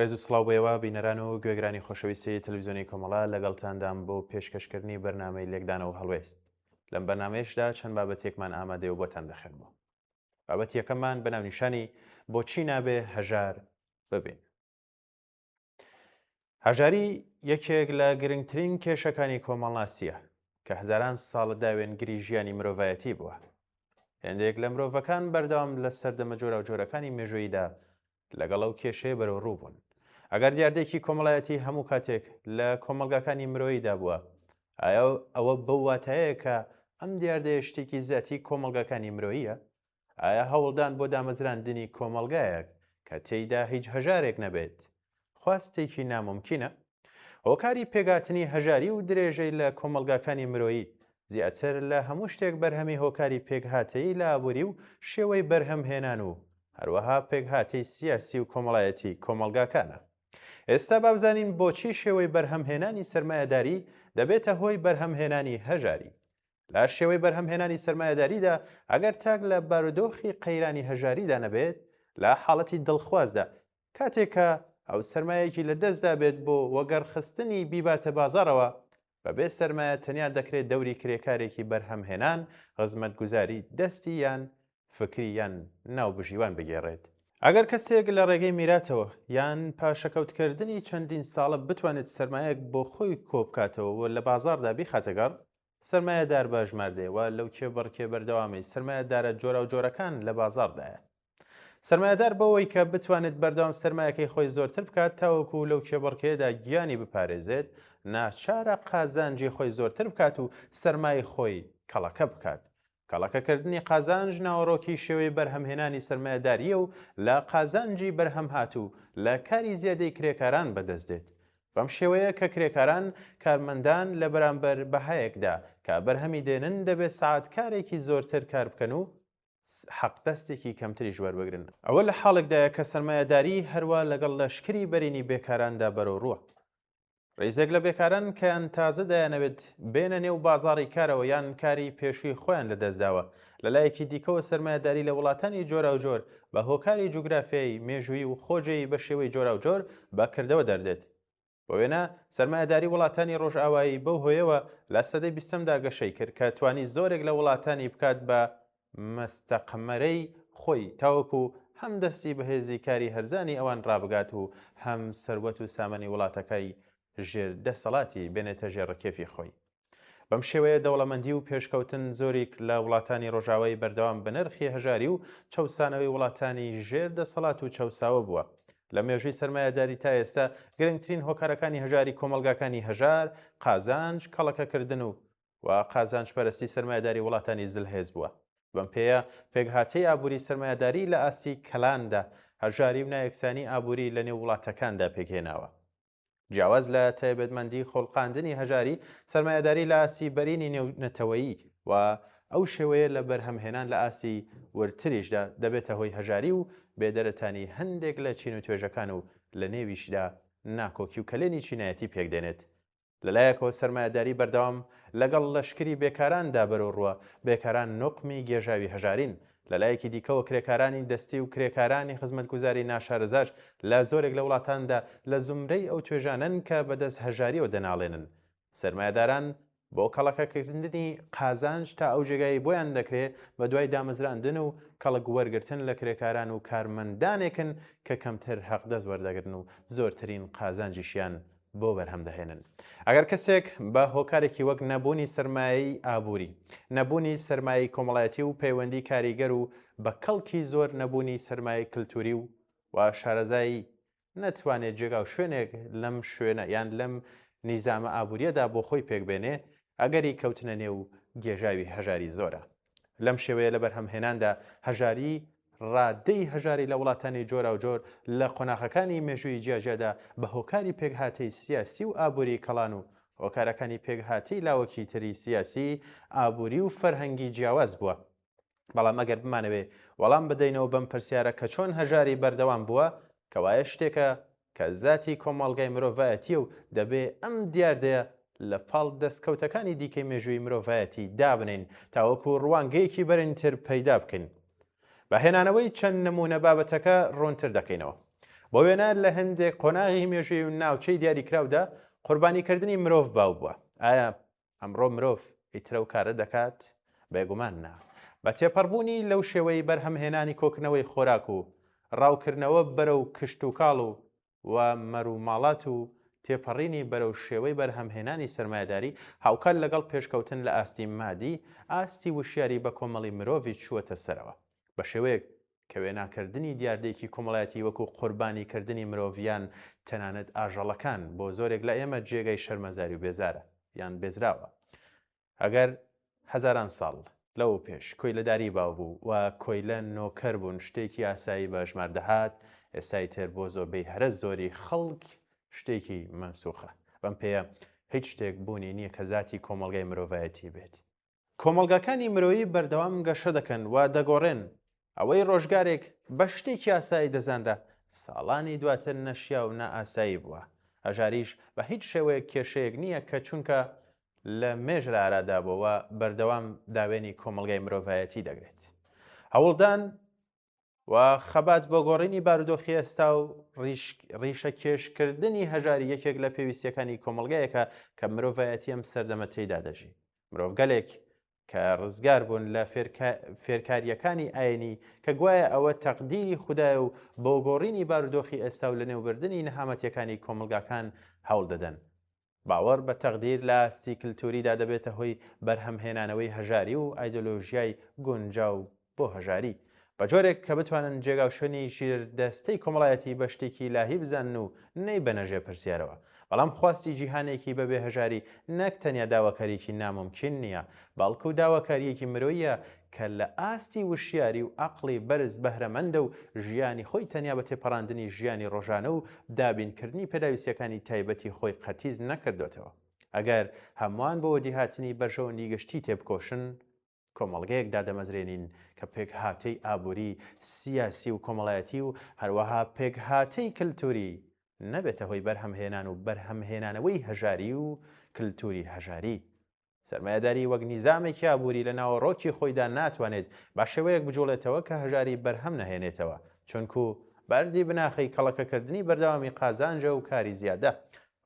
ڕێز و سڵاو بێەوە بینەران و گوێگرانی خۆشەویستی تەلەڤیزیۆنی کۆمەڵا لەگەڵتاندام بۆ پێشکەشکردنی بەرنامەی لێکدانەوە هەڵوێست. لەم بەرنامەیەشدا چەند بابەتێکمان ئامادەی و بۆتان دەخێنەوە. بابەت یەکەممان بەناونیشانی بۆچی نابێ هەژار ببین. هەژاری یەکێک لە گرنگترین کێشەکانی کۆمەڵاسیە کە هەزاران ساڵە داوێنگری ژیانی مرۆڤایەتی بووە. هێندێک لە مرۆڤەکان بەردەوام لە سەردەمە جۆرە و جۆرەکانی مێژووییدا لەگەڵ ئەو کێشەیە بەرەو ڕوو بوون. ئەگەر دیاردێکی کۆمەڵایەتی هەموو کاتێک لە کۆمەلگاکانی مرۆییدا بووە، ئایا ئەوە بەو واتایە کە ئەم دیاردەیە شتێکی زیاتی کۆمەلگاکانی مرۆییە؟ ئایا هەوڵدان بۆ دامەزراندنی کۆمەلگایەک کە تێیدا هیچ هەژارێک نەبێت خواستێکی ناممکینە؟ هۆکاری پێگاتنی هەژاری و درێژەی لە کۆمەلگاکانی مرۆیی زیاتر لە هەموو شتێک بەرهەمی هۆکاری پێکهاتەیی لە ئابووری و شێوەی بەرهەمهێنان و هەروەها پێکهاتەی سیاسی و کۆمەڵایەتی کۆمەلگاکانە. ئێستا بابزانین بۆچی شێوەی بەرهەمهێنانی سەرمایەداری دەبێتە هۆی بەرهەمهێنانی هەژاری. لە شێوەی بەرهەمهێنانی سەرمایەداریدا ئەگەر تاک لە بارودۆخی قەیرانی هەژاریدا نەبێت، لە حاڵەتی دڵخوازدا کاتێکە ئەو سەرمایەکی لە دەستدا بێت بۆ وەگەڕخستنی بیباتە بازاڕەوە، بەبێ سەرمایە تەنیا دەکرێت دەوری کرێکارێکی بەرهەمهێنان خزمەتگوزاری دەستی یان فکری یان ناوبژیوان بگێڕێت. ئەگەر کەسێک لە ڕێگەی میراتەوە یان پاشەکەوتکردنی چەندین ساڵە بتوانێت سەرمایەک بۆ خۆی کۆبکاتەوە و لە بازاڕدا بیخاتەگەڕ، سەرمایەدار باژماردەوە لەو کێبڕکێ بەردەوامی سەرمایەدارە جۆرە و جۆرەکان لە بازاڕدایە. سەرمایەدار بەوەی کە بتوانێت بەردەوام سەرمایەکەی خۆی زۆرتر بکات تاوەکو لەو کێبڕکێدا گیانی بپارێزێت، ناچارە قازانجی خۆی زۆرتر بکات و سەرمای خۆی کەڵەکە بکات. کەڵەکەکردنی قازانج ناوەڕۆکی شێوەی بەرهەمهێنانی سەرمایەداریە و لە قازانجی بەرهەم هاتوو لە کاری زیادەی کرێکاران بەدەست دێت. بەم شێوەیە کە کرێکاران کارمەندان لە بەرامبەر بەهایەکدا کە بەرهەمی دێنن دەبێت سەعات کارێکی زۆرتر کار بکەن و حەقدەستێکی کەمتریش وەربگرن. ئەوە لە حاڵێکدایە کە سەرمایەداری هەروە لەگەڵ لەشکری بەرینی بێکاراندا بەرەو ڕووە. ڕێزێک لە بێکاران کەیان تازە دایانەوێت بێنە نێو بازاڕی کارەوە یان کاری پێشووی خۆیان لەدەستداوە، لەلایەکی دیکەوە سەرمایەداری لە وڵاتانی جۆرا و جۆر بە هۆکاری جوگرافیایی مێژووی و خۆجێی بە شێوەی جۆرا و جۆر بەکردەوە دەردێت. بۆ وێنە سەرمایەداری وڵاتانی ڕۆژئاوایی بەو هۆیەوە لە سەدەی 20دا گەشەی کرد کە توانی زۆرێک لە وڵاتانی بکات بە مەستەقمەرەی خۆی تاوەکو هەم دەستی بەهێزی کاری هەرزانی ئەوان ڕابگات و هەم سەروەت و سامانی وڵاتەکەی ژێر دەسەڵاتی بێنێتە ژێڕەکێفی خۆی. بەم شێوەیە دەوڵەمەندی و پێشکەوتن زۆرێک لە وڵاتانی ڕۆژاوایی بەردەوام بە نرخی هەژاری و چەوسانەوەی وڵاتانی ژێر دەسەڵات و چەوساوە بووە. لە مێژووی سەرمایەداری تا ئێستا گرنگترین هۆکارەکانی هەژاری کۆمەلگاکانی هەژار، قازانج، کەڵەکەکردن و قازانج پەرستی سەرمایەداری وڵاتانی زلهێز بووە. بەم پێیە پێکهاتەی ئابووری سەرمایەداری لە ئاستی کەلاندا هەژاری و نایەکسانی ئابووری لە نێو وڵاتەکاندا پێکهێناوە. جیاواز لە تایبەتمەندی خۆڵقاندنی هەژاری، سەرمایەداری لە ئاستی بەرینی نێونەتەوەیی و ئەو شێوەیە لە بەرهەمهێنان لە ئاستی ورتریشدا دەبێتە هۆی هەژاری و بێدەرەتانی هەندێک لە چین و توێژەکان و لە نێویشدا ناکۆکی و کەلێنی چینایەتی پێکدێنێت. لەلایەکەوە سەرمایەداری بەردەوام لەگەڵ لەشکری بێکاراندا بەرەو ڕووە، بێکاران نوقمی گێژاوی هەژارین. لەلایەکی دیکەوە کرێکارانی دەستی و کرێکارانی خزمەتگوزاری ناشارەزاش لە زۆرێک لە وڵاتاندا لە زومرەی ئەو توێژانن کە بەدەست هەژاریەوە دەناڵێنن. سەرمایەداران بۆ کەڵەکەکردنی قازانج تا ئەو جێگایی بۆیان دەکرێت بە دوای دامەزراندن و کەڵک وەرگرتن لە کرێکاران و کارمەندانێکن کە کەمتر حەقدەست وەردەگرن و زۆرترین قازانجیشیان بۆ بەرهەم دەهێنن. ئەگەر کەسێک بە هۆکارێکی وەک نەبوونی سەرمایەی ئابووری، نەبوونی سەرمایەی کۆمەڵایەتی و پەیوەندی کاریگەر و بە کەڵکی زۆر نەبوونی سەرمایەی کللتوری و شارەزایی نەتوانێت جێگا و شوێنێک لەم شوێنە یان لەم نیزامە ئابووریەدا بۆ خۆی پێکبێنێ، ئەگەری کەوتنە نێو گێژاوی هەژاری زۆرە. لەم شێوەیە لە بەرهەمهێناندا هەژاری ڕادەی هەژاری لە وڵاتانی جۆرا و جۆر لە قۆناغەکانی مێژووی جیاجیادا بە هۆکاری پێکهاتەی سیاسی و ئابووری کەڵان و هۆکارەکانی پێکهاتەی لاوەکی تری سیاسی، ئابووری و فەرهەنگی جیاواز بووە. بەڵام ئەگەر بمانەوێ وەڵام بدەینەوە بەم پرسیارە کە چۆن هەژاری بەردەوام بووە، کەوایە شتێکە کە زاتی کۆمەڵگای مرۆڤایەتیە و دەبێ ئەم دیاردەیە لە پاڵ دەستکەوتەکانی دیکەی مێژووی مرۆڤایەتی دابنین تاوەکو ڕوانگەیەکی بەرینتر پەیدا بکەین. بە هێنانەوەی چەند نمونە بابەتەکە ڕوونتر دەکەینەوە. بۆ وێنە لە هەندێک قۆناغی مێژووی و ناوچەی دیاریکراودا قوربانیکردنی مرۆڤ باو بووە. ئایا ئەمڕۆ مرۆڤ ئیترە و کارە دەکات؟ بێگومان نا. بە تێپەڕبوونی لەو شێوەی بەرهەمهێنانی کۆکردنەوەی خۆراک و ڕاوکردنەوە بەرەو کشت و کاڵ و مەروماڵات و تێپەڕینی بەرەو شێوەی بەرهەمهێنانی سەرمایەداری هاوکات لەگەڵ پێشکەوتن لە ئاستی مادی، ئاستی وشیاری بە کۆمەڵی مرۆڤی چووەتە سەرەوە بە شێوەیەک کە وێناکردنی دیاردەیەکی کۆمەڵایەتی وەکو قوربانیکردنی مرۆڤیان تەنانەت ئاژەڵەکان بۆ زۆرێک لە ئێمە جێگەی شەرمەزاری و بێزارە یان بێزراوە. ئەگەر هەزاران ساڵ لەو پێش کۆیلەداری باو بوو و کۆیلە نۆکەر بوون شتێکی ئاسایی بە ژمار دەهات، ئێستای تر بۆ زۆربەی هەرە زۆری خەڵک شتێکی منسوخە. بەم پێیە هیچ شتێک بوونی نییە کە زاتی کۆمەڵگەی مرۆڤایەتی بێت. کۆمەڵگەکانی مرۆیی بەردەوام گەشە دەکەن و دەگۆڕێن ئەوەی ڕۆژگارێک بە شتێکی ئاسایی دەزانرا ساڵانی دواتر نەشیا و نائاسایی بووە. هەژاریش بە هیچ شێوەیە کێشەیەک نییە کە چونکە لە مێژرە ئارادابەوە بەردەوام داوێنی کۆمەڵگەی مرۆڤایەتی دەگرێت. هەوڵدان و خەبات بۆ گۆڕینی بارودۆخی ئێستا و ڕیشە کێشکردنی هەژاری یەکێک لە پێویستیەکانی کۆمەڵگایەکە کە مرۆڤایەتی ئەم سەردەمە تێیدا دەژی. مرۆڤ گەلێک کە ڕزگار بوون لە فێرکاریەکانی ئاینی کە گوایە ئەوە تەقدیری خوددایە و بۆ گۆڕینی بارودۆخی ئێستا و لە نێوبردننی نەهامەتیەکانی کۆمەلگاکان هەوڵ دەدەن. باوەڕ بە تەقدیر لە ئاستی کللتوریدا دەبێتە هۆی بەرهەمهێنانەوەی هەژاری و ئایدۆلۆژیای گونجاو بۆ هەژاری بە جۆرێک کە بتوانن جێگا و شوێنی ژیردەستەی کۆمەڵایەتی بە شتێکی لاهی بزانن و نەی بەنەژێ پرسیارەوە. بەڵام خواستی جیهانێکی بەبێ هەژاری نەک تەنیا داواکاریی ناممکن نییە، بەڵکو داواکاریەکی مرۆیە کە لە ئاستی وشیاری و عەقڵی بەرز بەهرەمەندە و ژیانی خۆی تەنیا بە تێپەڕاندنی ژیانی ڕۆژانە و دابینکردنی پێداویستیەکانی تایبەتی خۆی قەتیز نەکردوێتەوە. ئەگەر هەمووان بۆ وەدیهاتنی بەرژەوە نیگەشتی تێبکۆشن، کۆمەڵگەیەک دادەمەزرێنین کە پێکهاتەی ئابووری، سیاسی و کۆمەڵایەتی و هەروەها پێکهاتەی کللتوری نەبێتە هۆی بەرهەمهێنان و بەرهەمهێنانەوەی هەژاری و کللتوری هەژاری. سەرمایەداری وەک نیزامێکی ئابووری لە ناوەڕۆکی خۆیدا ناتوانێت بە شێوەیەک بجوڵێتەوە کە هەژاری بەرهەم نەهێنێتەوە، چونکو بەردی بناخی کەڵەکەکردنی بەردەوامی قازانجە و کاری زیادە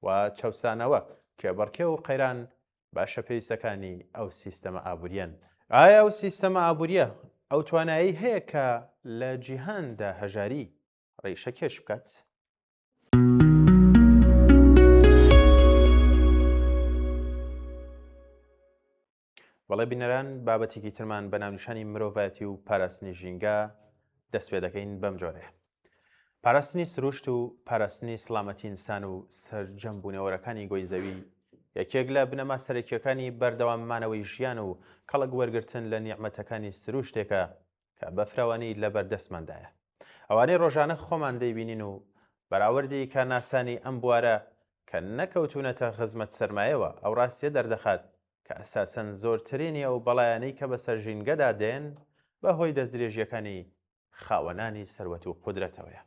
و چەوسانەوە کە بەڕکێ و قەیران باشە پێویستەکانی ئەو سیستەمە ئابووریان. ئایا ئەو سیستەمە ئابووریە ئەو توانایی هەیە کە لە جیهاندا هەژاری ڕیشە کێش بکات؟ وەڵێ بینەران، بابەتێکی ترمان بە ناونیشانی مرۆڤایەتی و پاراستنی ژینگە دەست پێ دەکەین بەم جۆرەیە. پاراستنی سروشت و پاراستنی سڵامەتی ئینسان و سەرجەمبوونەوەرەکانی گۆی زەوی یەکێک لە بنەما سەرەکیەکانی بەردەواممانەوەی ژیان و کەڵک وەرگرتن لە نیعمەتەکانی سروشتێکە کە بە فراوانی لە بەردەستماندایە. ئەوانەی ڕۆژانە خۆمان دەیبینین و بەراوردی کارناسانی ئەم بوارە کە نەکەوتونەتە خزمەت سەرمایەوە ئەو ڕاستیە دەردەخات کە ئەساسەن زۆرترینی ئەو بەڵایانەی کە بەسەر ژینگەدا دێن بەهۆی دەستدرێژیەکانی خاوەنانی سەروەت و قودرەتەوەیە.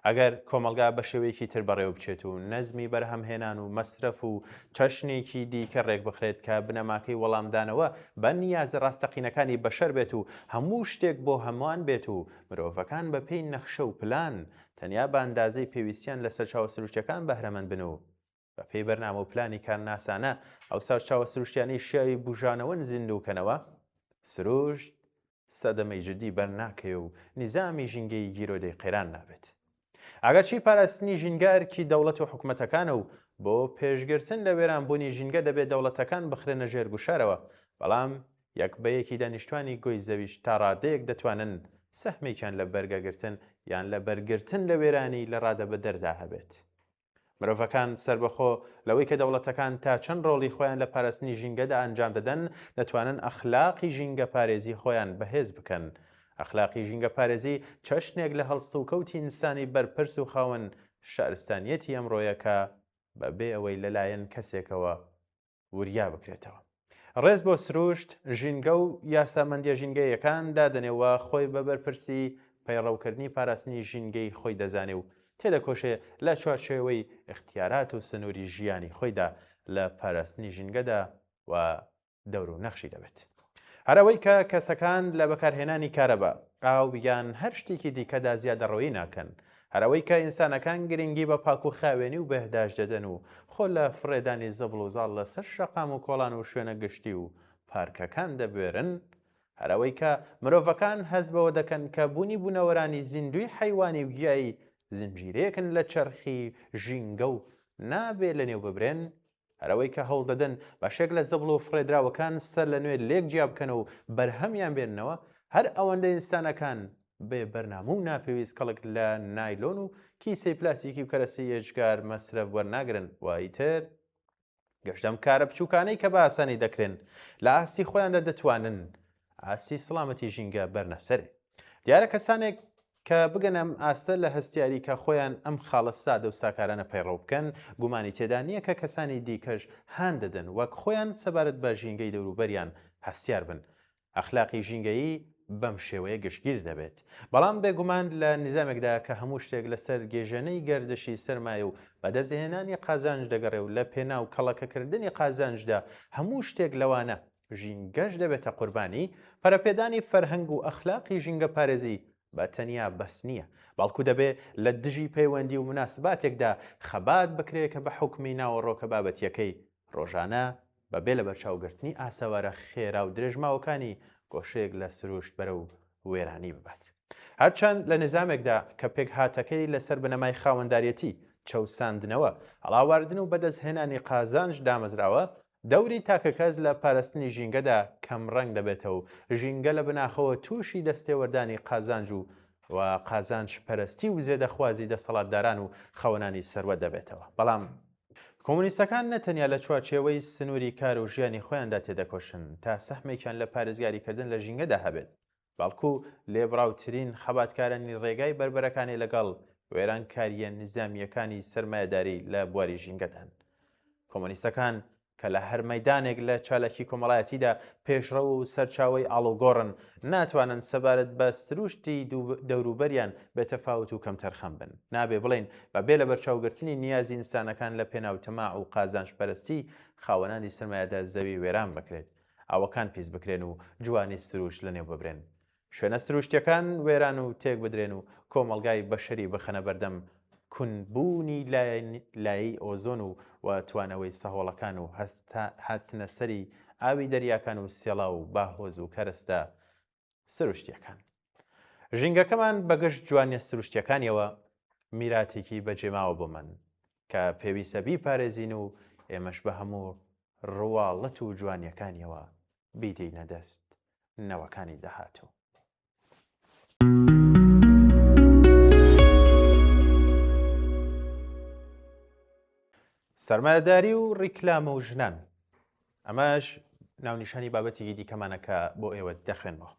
ئەگەر کۆمەلگا بە شێوەیەکی تر بەڕێوە بچێت و نەزمی بەرهەمهێنان و مەسرەف و چەشنێکی دیکە ڕێک بخرێت کە بنەماکەی وەڵامدانەوە بە نیازە ڕاستەقینەکانی بەشەر بێت و هەموو شتێک بۆ هەمووان بێت و مرۆڤەکان بە پێی نەخشە و پلان تەنیا بە ئەندازەی پێویستیان لەسەر چاوە سروشتیەکان بەهرەمەند بن و بە پێی بەرنامە و پلانی کارناسانە ئەو ساش چاوە سروشتیانەی شیاوی بژانەوە زیندووکەنەوە، سروشت سەدەمەی جدی بەرناکێ و نیزامی ژینگەی گیرۆدەی قەیران نابێت. ئەگەرچی پاراستنی ژینگارکی دەوڵەت و حکومەتەکانە و بۆ پێشگرتن لە وێرانبوونی ژینگە دەبێت دەوڵەتەکان بخرێنە ژێرگوشارەوە، بەڵام یەک بەیەکی دانیشتوانی گۆی زەویش تا ڕادەیەک دەتوانن سەهمێکیان لە بەرگەگرتن یان لە بەرگرتن لە وێرانی لە ڕادە بەدەردا هەبێت. مرۆڤەکان سربەخۆ لەوەی کە دەوڵەتەکان تا چەند ڕۆڵی خۆیان لە پاراستنی ژینگەدا ئەنجام دەدەن دەتوانن ئەخلاقی ژینگە پارێزی خۆیان بەهێز بکەن. ئەخلاقی ژینگە پارێزی چەشنێک لە هەڵسە و کەوتی ئینسانی بەرپرس و خاوەن شارستانیەتی ئەمڕۆیەکە بەبێ ئەوەی لەلایەن کەسێکەوە وریا بکرێتەوە. ڕێز بۆ سروشت، ژینگە و یاسامەندیە ژینگەیەکان دادەنێەوە خۆی بە بەرپرسی پەیڕەوکردنی پاراستنی ژینگەی خۆی دەزانێ و تێدەکۆشێ لە چوارچێوەی اختیارات و سنووری ژیانی خۆیدا لە پاراستنی ژینگەدا و دەور و نەخشی دەبێت. هەرەوەی کە کەسەکان لە بەکارهێنانی کارەبا، ئاو یان هەر شتێکی دیکەدا زیادەڕەوەی ناکەن، هەرەوەی کە ئینسانەکان گرنگی بە پاک و خاوێنی و بەهداش دەدەن و خۆ لە فڕێدانی زەبڵ و زاڵ لەسەر شەقام و کۆڵان و شوێنە گشتی و پارکەکان دەبێرن، هەرەوەی کە مرۆڤەکان هەز بەوە دەکەن کە بوونی بوونەوەرانی زیندوی حەیوانی و گیایی زنجیرەیەکن لە چەرخی ژینگە و نابێت لەنێو ببرێن، هەرەوەی کە هەوڵ دەدەن بەشێک لە زەبڵ و فڕێدراوەکان سەر لە نوێ لێک جیا بکەن و بەرهەمیان بێننەوە، هەر ئەوەندە ئینسانەکان بێ بەرنامە و ناپێویست کەڵک لە نایلۆن و کیسەی پلاستیکی و کەرەسی ئێجگار مەسرەف وەرناگرن. وایتر گەشتەم کارە بچووکانەی کە بە ئاسانی دەکرێن لە ئاستی خۆیاندا دەتوانن ئاستی سڵامەتی ژینگە بەرنەسەرێ. دیارە کەسانێک کە بگەنم ئاستە لە هەستیاری کە خۆیان ئەم خاڵە سادە و ساکارانە پەیڕەو بکەن، گومانی تێدا نییە کە کەسانی دیکەش هان دەدەن وەک خۆیان سەبارەت بە ژینگەی دەوروبەریان هەستیار بن. ئەخلاقی ژینگەیی بەم شێوەیە گشتگیر دەبێت، بەڵام بێگومان لە نظامێکدا کە هەموو شتێک لەسەر گێژەنەی گەردشی سەرمایە و بەدەستهێنانی قازانج دەگەڕێ و لە پێناو کەڵەکەکردنی قازانجدا هەموو شتێک لەوانە ژینگەش دەبێتە قوربانی، پەرەپێدانی فەرهەنگ و ئەخلاقی ژینگە پارێزی بە تەنیا بەس نییە، بەڵکو دەبێت لە دژی پەیوەندی و مناسباتێکدا خەبات بکرێت کە بە حوکمی ناوەڕۆکە بابەتیەکەی ڕۆژانە بەبێ لە بەرچاوگرتنی ئاسەوارە خێرا و درێژماوەکانی گۆشەیەک لە سروشت بەرە و وێرانی ببات. هەرچەند لە نظامێکدا کە پێک هاتەکەی لەسەر بنەمای خاوەنداریەتی چەوساندنەوە هەڵاواردن و بەدەستهێنانی قازانج دامەزراوە، دەوری تاکەکەس لە پاراستنی ژینگەدا کەم ڕەنگ دەبێتەوە و ژینگە لە بناخەوە تووشی دەستێوەردانی قازانج و قازانج پەرستی و زێدەخوازی دەسەڵاتداران و خەونانی سەروەت دەبێتەوە. بەڵام کۆمونیستەکان نەتەنیا لە چوارچێوەی سنووری کار و ژیانی خۆیاندا تێدەکۆشن تا سەحمێکیان لە پارێزگاریکردن لە ژینگەدا هەبێت، بەڵکو لێبڕاوترین خەباتکارانی ڕێگای بربەرەکانی لەگەڵ وێرانکاریە نظامیەکانی سەرمایەداری لە بواری ژینگەدان. کۆمونیستەکان کە لە هەر مەیدانێک لە چالاکی کۆمەڵایەتیدا پێشڕەو و سەرچاوی ئاڵوگۆڕن، ناتوانن سەبارەت بە سروشتی دەوروبەریان بێتەفاوت و کەمتەرخەم بن. نابێ بڵێن بەبێ لە بەرچاوگرتنی نیازی ئینسانەکان لە پێناو تەماع و قازانج پەرستی خاوەنانی سەرمایەدار زەوی وێران بکرێت، ئەوەکان پیس بکرێن و جوانی سروشت لەنێو ببرێن، شوێنە سروشتیەکان وێران و تێک بدرێن و کۆمەلگای بەشەری بخەنە بەردەم کونبوونی لایەی ئۆزۆن و توانەوەی سەهۆڵەکان و هاتنە سەری ئاوی دەریاکان و سێڵا و باهۆز و کەرەستە سروشتیەکان. ژینگەکەمان بەگشت جوانیە سروشتیەکانیەوە میراتێکی بەجێماوە بۆ من کە پێویستە بیپارێزین و ئێمەش بە هەموو ڕواڵەت و جوانیەکانیەوە بیدەینە دەست نەوەکانی داهاتوو. سەرمایەداری و ڕیکلامە و ژنان، ئەمەش ناونیشانی بابەتێکی دیکەمانەکە بۆ ئێوە دەخوێنەوە.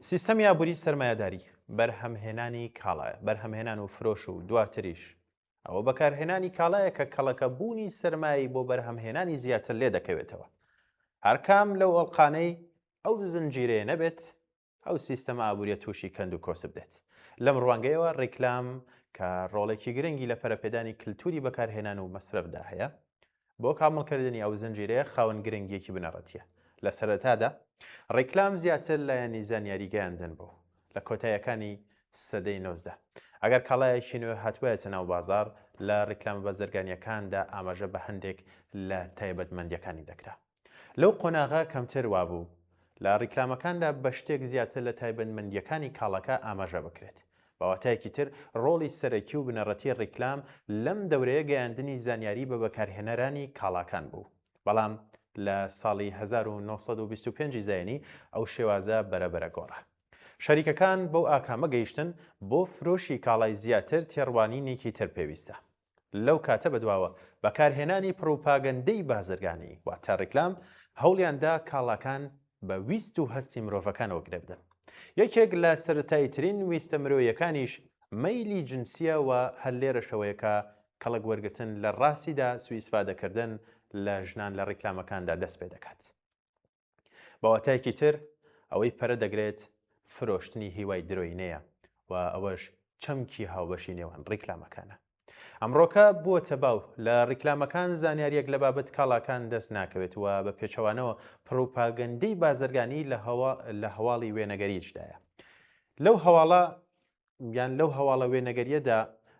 سیستەمی ئابووری سەرمایەداری بەرهەمهێنانی کاڵایە، بەرهەمهێنان و فرۆش و دواتریش ئەوە بەکارهێنانی کاڵایە کە کەڵەکە بوونی سەرمایی بۆ بەرهەمهێنانی زیاتر لێ دەکەوێتەوە. هەرکام لەو ئەڵقانەی ئەو زنجیرەیە نەبێت، ئەو سیستەمە ئابووریە تووشی کەند و کۆسب دێت. لەم ڕوانگەیەوە ڕیکلام کە ڕۆڵێکی گرنگی لە پەرەپێدانی کللتوری بەکارهێنان و مەسرفدا هەیە، بۆ کامەڵکردنی ئەو زنجیرەیە خاوەن گرنگیەکی بنەڕەتیە. لە سەرەتادا ڕیکلام زیاتر لایەنی زانیاری گەیاندن بوو لە کۆتاییەکانی سەدەی 19. ئەگەر کاڵایەکی نوێ هاتووایەتە ناو بازار، لە ڕیکلامە بەزەرگانیەکاندا ئاماژە بە هەندێک لە تایبەتمەندیەکانی دەکرا. لەو قۆناغا کەمتر وابوو لە ڕیکلامەکاندا بە شتێک زیاتر لە تایبەتمەندیەکانی کاڵەکە ئاماژە بکرێت. بەواتایەکی تر ڕۆڵی سەرەکی و بنەڕەتی ڕیکلام لەم دەورەیە گەیاندنی زانیاری بە بەکارهێنەرانی کاڵاکان بوو. بەڵام لە ساڵی 1925 زایانی ئەو شێوازە بەرەبەرە گۆڕە. شەریکەکان بەو ئاکامە گەیشتن بۆ فرۆشی کاڵای زیاتر تێڕوانینێکی تر پێویستە. لەو کاتە بەدواوە بەکارهێنانی پرۆپاگەندەی بازرگانی واتە ڕیکلام هەوڵیاندا کاڵاکان بە ویست و هەستی مرۆڤەکانەوە گرێ بدەن. یەکێک لە سەرەتاییترین ویستە مرۆیەکانیش مەیلی جنسیە و هەر لێرەشەوەیەکە کەڵک وەرگتن لە ڕاستیدا سوئیسپادەکردن لە ژنان لە ڕیکلامەکاندا دەست پێ دەکات. بەواتایەکی تر ئەوەی پەرە دەگرێت فرۆشتنی هیوای درۆینەیە و ئەوەش چەمکی هاوبەشی نێوان ڕیکلامەکانە. ئەمڕۆکە بووەتە باو لە ڕیکلامەکان زانیاریەک لە بابەت کاڵاکان دەست ناکەوێت و بە پێچەوانەوە پرۆپاگەندەی بازرگانی لە هەواڵی وێنەگەریشدایە. لەو هەواڵە یان لەو هەواڵە وێنەگەریەدا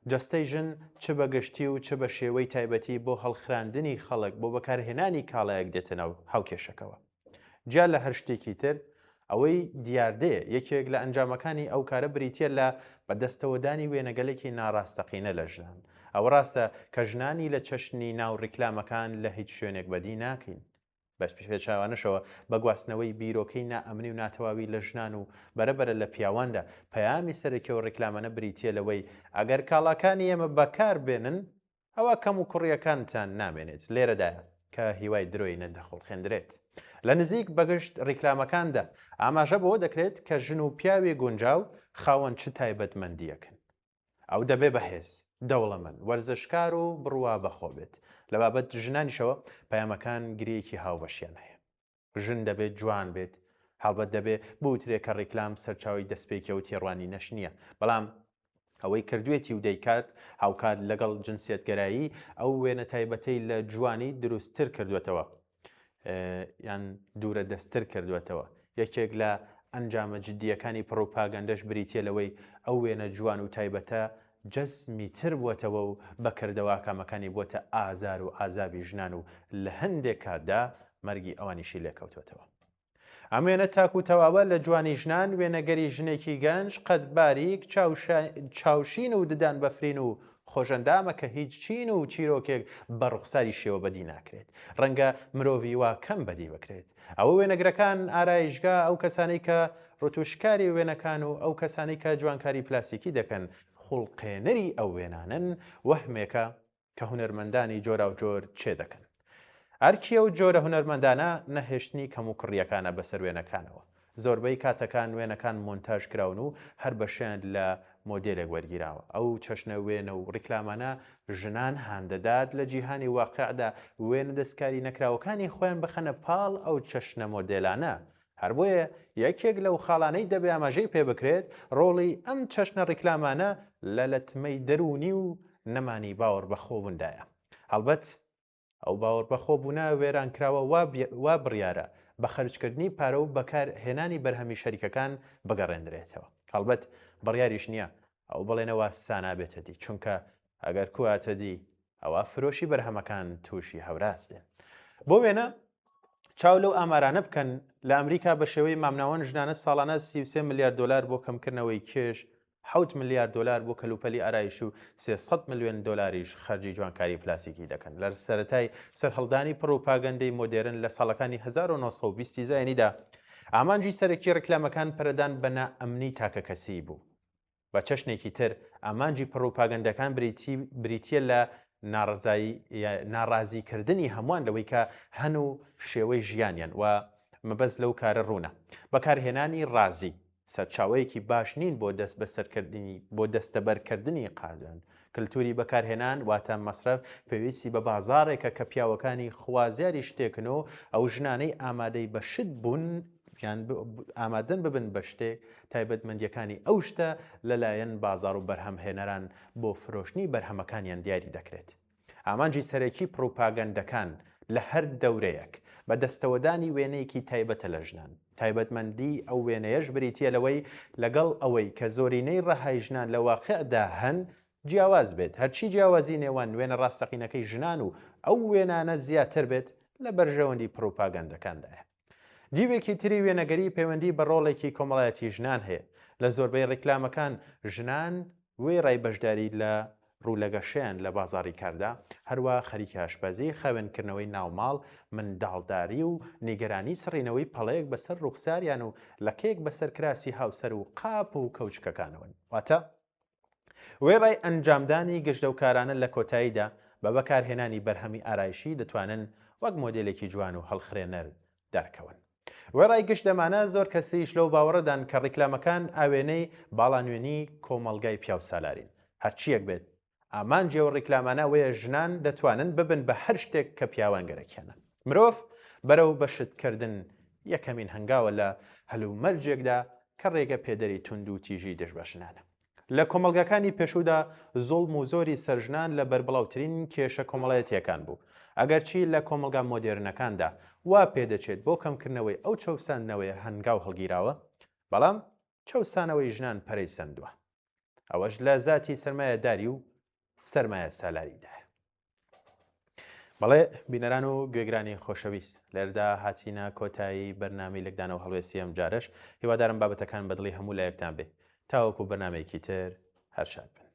جەستەی ژن چ بە گشتی و چ بە شێوەی تایبەتی بۆ هەڵخراندنی خەڵک بۆ بەکارهێنانی کاڵایەک دێتە ناو هاوکێشەکەوە. جا لە هەر شتێکی تر ئەوەی دیاردەیە یەکێک لە ئەنجامەکانی ئەو کارە بریتە لە بەدەستەوەدانی وێنەگەلێکی ناڕاستەقینە لە ژنان. ئەوە ڕاستە کە ژنانی لە چەشنی ناو ڕیکلامەکان لە هیچ شوێنێک بەدی ناکەین. بەس پێچاوانەشەوە بە گواستنەوەی بیرۆکەی نائەمنی و ناتەواوی لە ژنان و بەرەبەرە لە پیاواندا پەیامی سەرەکیەوە ڕیکلامەنە بریتە لەوەی ئەگەر کاڵاکانی ئێمە بەکار بێنن ئەوە کەم و کوڕیەکانتان نامێنێت لێرەدایە کە هیوای درۆی نەدەخۆڵخێندرێت. لە نزیک بەگشت ڕیکلامەکاندا ئاماژە بەوە دەکرێت کە ژن و پیاوی گونجاو خاوەن چ تایبەتمەندیەکەن. ئەو دەبێ بەهێز دەوڵەمەند وەرزشکار و بڕوا بەخۆ بێت. لە بابەت ژنانیشەوە پەیامەکان گرەیەکی هاوبەشیان هەیە. ژن دەبێت جوان بێت، هەڵبەت دەبێت بوترێک کە ڕیکلام سەرچاوی دەستپێکە و تێڕوانی نەش نییە، بەڵام ئەوەی کردوێتی و دەیکات هاوکات لەگەڵ جنسیەتگەرایی ئەو وێنە تایبەتەی لە جوانی دروستتر کردوێتەوە یان دوورە دەستتر کردوێتەوە. یەکێک لە ئەنجامە جددیەکانی پڕۆپاگەندەش بریتە لەوەی ئەو وێنە جوان و تایبەتە جەسمی تر بووەتەوە و بەکردەواکەمەکانی بووەتە ئازار و ئازابی ژنان و لە هەندێک کاتدا مەرگی ئەوانیشی لێکەوتوێتەوە. ئەمێنە تاکو تەواوە لە جوانی ژنان وێنەگەری ژنێکی گەنج قەت باریک چاوشین و ددان بەفرین و خۆشەندامە کە هیچ چین و چیرۆکێک بە ڕوخساری شێوە بەدی ناکرێت. ڕەنگە مرۆڤی وا کەم بەدی بکرێت. ئەوە وێنەگرەکان ئارایشگا ئەو کەسانەی کە ڕوتوشکاری وێنەکان و ئەو کەسانەی کە جوانکاری پلاسیکی دەکەن خوڵقێنەری ئەو وێنانن وەهمێکە کە هونەرمەندانی جۆرا و جۆر چێ دەکەن. ئەرکیە و جۆرە هونەرمەندانە نەهێشتنی کەم و کڕیەکانە بەسەر وێنەکانەوە. زۆربەی کاتەکان وێنەکان مۆنتاژ کراون و هەر بەشیان لە مۆدێلێک وەرگیراوە. ئەو چەشنە وێنە و ڕیکلامانە ژنان هاندەدات لە جیهانی واقعدا وێنە دەستکاری نەکراوەکانی خۆیان بخەنە پاڵ ئەو چەشنە مۆدێلانە. هەر بۆیە یەکێک لەو خاڵانەی دەبێ ئاماژەی پێ بکرێت ڕۆڵی ئەم چەشنە ڕیکلامانە لە لەتمەی دەرونی و نەمانی باوەڕ بەخۆبووندایە. هەڵبەت ئەو باوەڕ بەخۆبوونە وێرانکراوە وا بڕیارە بە خەرجکردنی پارە و بەکارهێنانی بەرهەمی شەریکەکان بگەڕێنرێتەوە. هەڵبەت بڕیاریش نییە ئەو بڵێنەوە سانابێتە دی، چونکە ئەگەر کواتە دی ئەوە فرۆشی بەرهەمەکان تووشی هەوراستێن. بۆ وێنە چاو لەو ئامارانە بکەن لە ئەمریکا بە شێوەی مامناوەن ژنانە ساڵانە 33 میلیارد دلار بۆ کەمکردنەوەی کێش، 7 میلیارد دلار بۆ کەلوپەلی ئارایش و 300 میلیۆن دلاریش خەرجی جوانکاری پلاسیکی دەکەن. لە سەرەتای سەرهەڵدانی پڕۆپاگەندەی مۆدێرن لە ساڵەکانی 1920 زاینیدا ئامانجی سەرەکی ڕیکلامەکان پەرەدان بە نائەمنی تاکە کەسی بوو. بە چەشنێکی تر ئامانجی پڕۆپاگەندەکان بریتیە لە ناڕازیکردنی هەمووان لەوەی کە هەن و شێوەی ژیانیان و مەبەست لەو کارە ڕوونە. بەکارهێنانی ڕازی سەرچاوەیەکی باش نین بۆ دەستەبەرکردنی قازان. کللتوری بەکارهێنان واتە مەسرف پێویستی بە بازارێکە کە پیاوەکانی خوازیاری شتێکن و ئەو ژنانەی ئامادەی بە شت بوون ئامادەن ببن بە شتێک تایبەتمەندیەکانی ئەو شتە لەلایەن بازار و بەرهەمهێنەران بۆ فرۆشتنی بەرهەمەکانیان دیاری دەکرێت. ئامانجی سەرەکی پڕۆپاگەندەکان لە هەر دەورەیەک بە دەستەوەدانی وێنەیەکی تایبەتە لە ژنان. تایبەتمەندی ئەو وێنەیەش بریتە لەوەی لەگەڵ ئەوەی کە زۆرینەی ڕەهای ژنان لە واقعدا هەن جیاواز بێت. هەرچی جیاوازی نێوان وێنە ڕاستەقینەکەی ژنان و ئەو وێنانە زیاتر بێت لە بەرژەوەندی پڕۆپاگەندەکاندایە. دیوێکی تری وێنەگەری پەیوەندی بە ڕۆڵێکی کۆمەڵایەتی ژنان هەیە. لە زۆربەی ڕیکلامەکان ژنان وێ ڕای بەشداری لە ڕوولەگەشیان لە بازاڕی کاردا، هەروە خەریکی ئاشپەزی، خاوێنکردنەوەی ناوماڵ، منداڵداری و نیگەرانی سڕینەوەی پەڵەیەک بەسەر ڕوخساریان و لەکەیەک بەسەر کراسی هاوسەر و قاپ و کەوچکەکانەوەن. واتە وێ ڕای ئەنجامدانی گشتە و کارانە لە کۆتاییدا بە بەکارهێنانی بەرهەمی ئارایشی دەتوانن وەک مۆدێلێکی جوان و هەڵخرێنەر دەرکەون. وێڕای گشت دەمانە زۆر کەسیش لەو باوەڕەدان کە ڕیکلامەکان ئاوێنەی باڵانوێنی کۆمەڵگای پیاوسالارین. هەرچیەک بێت ئامانجیەوە ڕیکلامانە وەیە ژنان دەتوانن ببن بە هەر شتێک کە پیاوان گەرەکیانە. مرۆڤ بەرەو بەشتکردن یەکەمین هەنگاوە لە هەلومەرجێکدا کە ڕێگە پێدەری تونند و تیژی دژبەشنانە. لە کۆمەڵگەکانی پێشوودا زۆڵم و زۆری سەرژنان لە بەربڵاوترین کێشە کۆمەڵایەتیەکان بوو. ئەگەرچی لە کۆمەلگا مۆدێرنەکاندا وا پێدەچێت بۆ کەمکردنەوەی ئەو چەوساندنەوەی هەنگاو هەڵگیراوە، بەڵام چەوسانەوەی ژنان پەرەی سەندووە. ئەوەش لە زاتی سەرمایەداری و سەرمایە سالاریدا. بەڵێ بینەران و گوێگرانی خۆشەویست، لێرەدا هاتینە کۆتایی بەرنامەی لەگدانەوە هەڵوێستی ئەم جارش. هیوادارم بابەتەکان بەدڵی هەموو لایەکتان بێ. تاوەکو بەرنامەیەکی تر هەر شاد بن.